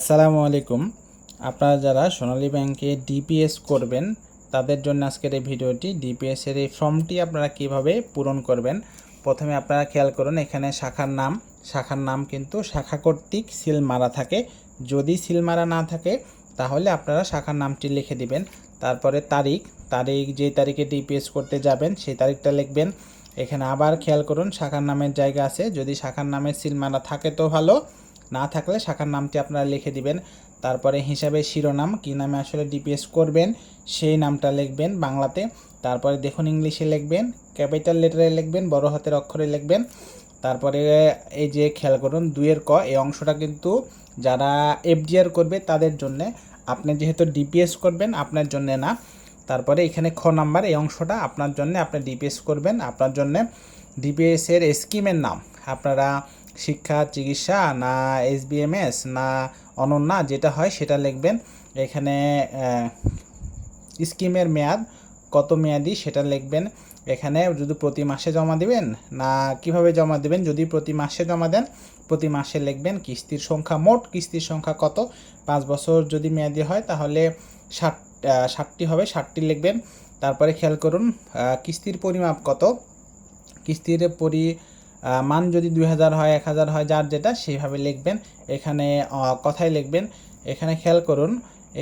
আসসালামু আলাইকুম। আপনারা যারা সোনালী ব্যাংকে ডিপিএস করবেন তাদের জন্য আজকের এই ভিডিওটি। ডিপিএস এর এই ফর্মটি আপনারা কিভাবে পূরণ করবেন। প্রথমে আপনারা খেয়াল করুন, এখানে শাখার নাম কিন্তু শাখা কর্তৃক সিল মারা থাকে। যদি সিল মারা না থাকে তাহলে আপনারা শাখার নামটি লিখে দিবেন। তারপরে তারিখ যে তারিখে ডিপিএস করতে যাবেন সেই তারিখটা লিখবেন। এখানে আবার খেয়াল করুন, শাখার নামের জায়গা আছে। যদি শাখার নামের সিল মারা থাকে তো ভালো, না থাকলে শাখার নামটি আপনারা লিখে দিবেন। তারপরে হিসাবে শিরোনাম, কী নামে আসলে ডিপিএস করবেন সেই নামটা লিখবেন বাংলাতে। তারপরে দেখুন ইংলিশে লিখবেন, ক্যাপিটাল লেটারে লিখবেন, বড় হাতের অক্ষরে লিখবেন। তারপরে এই যে খেয়াল করুন 2 ক, এই অংশটা কিন্তু যারা এফডিআর করবে তাদের জন্যে। আপনি যেহেতু ডিপিএস করবেন আপনার জন্যে না। তারপরে এখানে খ নাম্বার, এই অংশটা আপনার জন্য, আপনি ডিপিএস করবেন আপনার জন্য। ডিপিএস এর স্কিমের নাম আপনারা শিক্ষা, চিকিৎসা না এসবিএমএস না অনন্যা, যেটা হয় সেটা লিখবেন। এখানে স্কিমের মেয়াদ কত মেয়াদি সেটা লিখবেন। এখানে যদি প্রতি মাসে জমা দিবেন না কিভাবে জমা দিবেন, যদি প্রতি মাসে জমা দেন প্রতি মাসে লিখবেন। কিস্তির সংখ্যা, মোট কিস্তির সংখ্যা কত, 5 বছর যদি মেয়াদি হয় তাহলে 60টি হবে, 60টি লিখবেন। তারপরে খেয়াল করুন কিস্তির পরিমাপ কত, কিস্তির মান যদি 2000 হয় 1000 হয় যার যেটা সেইভাবে লিখবেন। এখানে কথাই লিখবেন। এখানে খেয়াল করুন,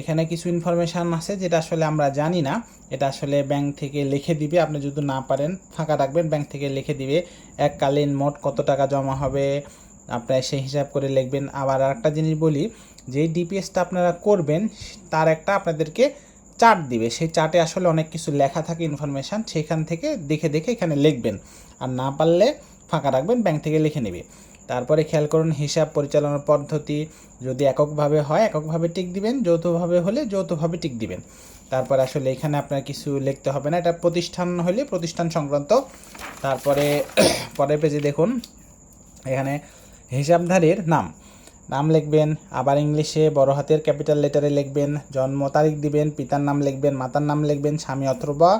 এখানে কিছু ইনফরমেশান আছে যেটা আসলে আমরা জানি না, এটা আসলে ব্যাংক থেকে লিখে দিবে। আপনি যদি না পারেন ফাঁকা রাখবেন, ব্যাংক থেকে লিখে দিবে। এককালীন মোট কত টাকা জমা হবে আপনারা সেই হিসাব করে লিখবেন। আবার আরেকটা জিনিস বলি, যেই ডিপিএসটা আপনারা করবেন তার একটা আপনাদেরকে চার্ট দিবে, সেই চার্টে আসলে অনেক কিছু লেখা থাকে ইনফরমেশান, সেখান থেকে দেখে এখানে লিখবেন। আর না পারলে ফাঁকা রাখবেন, ব্যাংক থেকে লিখে নেবে। তারপরে খেয়াল করুন হিসাব পরিচালনার পদ্ধতি, যদি এককভাবে হয় এককভাবে টিক দিবেন, যৌথভাবে হলে যৌথভাবে টিক দিবেন। তারপরে আসলে এখানে আপনার কিছু লিখতে হবে না, এটা প্রতিষ্ঠান হলে প্রতিষ্ঠান সংক্রান্ত। তারপরে পরের পেজে দেখুন, এখানে হিসাবধারীর নাম লিখবেন। আবার ইংলিশে বড় হাতের ক্যাপিটাল লেটারে লিখবেন। জন্ম তারিখ দিবেন, পিতার নাম লিখবেন, মাতার নাম লিখবেন, স্বামী অথবা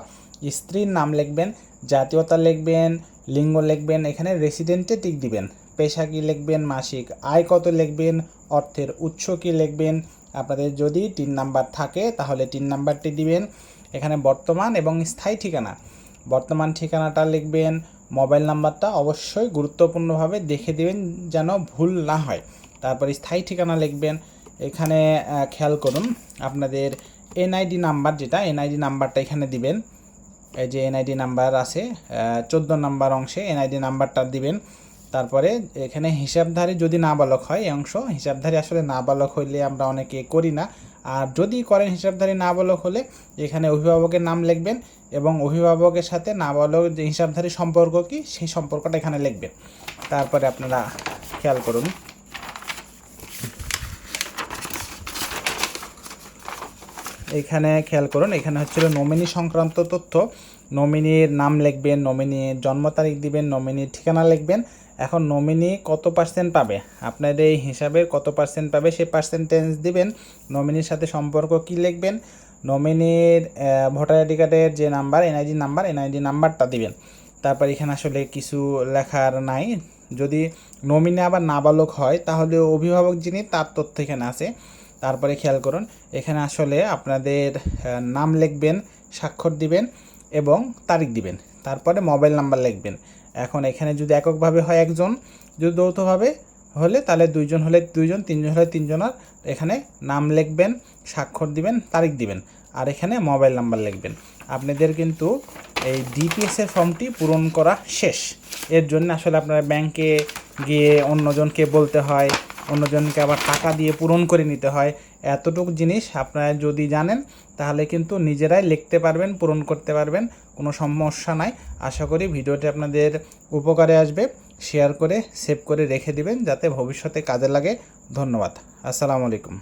স্ত্রীর নাম লিখবেন, জাতীয়তা লিখবেন, লিঙ্গ লিখবেন। এখানে রেসিডেন্টে টিক দিবেন। পেশা কী লিখবেন, মাসিক আয় কত লিখবেন, অর্থের উৎস কী লিখবেন। আপনাদের যদি 3 নাম্বার থাকে তাহলে 3 নাম্বারটি দিবেন। এখানে বর্তমান এবং স্থায়ী ঠিকানা, বর্তমান ঠিকানাটা লিখবেন। মোবাইল নাম্বারটা অবশ্যই গুরুত্বপূর্ণভাবে দেখে দিবেন যেন ভুল না হয়। তারপর স্থায়ী ঠিকানা লিখবেন। এখানে খেয়াল করুন আপনাদের এনআইডি নাম্বার, যেটা এনআইডি নাম্বারটা এখানে দিবেন। এই যে এনআইডি নাম্বার আছে 14 নাম্বার অংশে এনআইডি নাম্বারটা দিবেন। তারপরে এখানে হিসাবধারী যদি নাবালক হয়, এই অংশ হিসাবধারী আসলে নাবালক হইলে আমরা অনেকে করি না, আর যদি করেন হিসাবধারী নাবালক হলে এখানে অভিভাবকের নাম লিখবেন এবং অভিভাবকের সাথে নাবালক যে হিসাবধারী সম্পর্ক কি সেই সম্পর্কটা এখানে লিখবেন। তারপরে আপনারা খেয়াল করুন, এখানে হচ্ছিল নমিনি সংক্রান্ত তথ্য। নমিনির নাম লিখবেন, নমিনির জন্ম তারিখ দিবেন, নমিনির ঠিকানা লিখবেন। এখন নমিনি কত পার্সেন্ট পাবে, আপনাদের এই হিসাবের কত পার্সেন্ট পাবে সেই পার্সেন্টেজ দিবেন। নমিনির সাথে সম্পর্ক কি লিখবেন, নমিনির ভোটার আইডি কার্ডের যে নাম্বার এনআইডি নাম্বারটা দিবেন। তারপর এখানে আসলে কিছু লেখার নাই। যদি নমিনি আবার নাবালক হয় তাহলে অভিভাবক যিনি তার তথ্য এখানে আছে। তারপরে খেয়াল করুন, এখানে আসলে আপনাদের নাম লিখবেন, স্বাক্ষর দিবেন এবং তারিখ দিবেন। তারপরে মোবাইল নাম্বার লিখবেন। এখন এখানে যদি এককভাবে হয় একজন, যদি যৌথভাবে হলে তাহলে 2 জন, হলে 2 জন, 3 জন হলে 3 জনের এখানে নাম লিখবেন, স্বাক্ষর দিবেন, তারিখ দিবেন, আর এখানে মোবাইল নাম্বার লিখবেন। আপনাদের কিন্তু এই ডিপিএসের ফর্মটি পূরণ করা শেষ। এর জন্য আসলে আপনারা ব্যাংকে গিয়ে অন্যজনকে বলতে হয়, অন্যজনকে আবার টাকা দিয়ে পূরণ করে নিতে হয়। এতটুকু জিনিস আপনারা যদি জানেন তাহলে কিন্তু নিজেরাই লিখতে পারবেন, পূরণ করতে পারবেন, কোনো সমস্যা নাই। আশা করি ভিডিওটি আপনাদের উপকারে আসবে। শেয়ার করে সেভ করে রেখে দিবেন যাতে ভবিষ্যতে কাজে লাগে। ধন্যবাদ। আসসালামু আলাইকুম।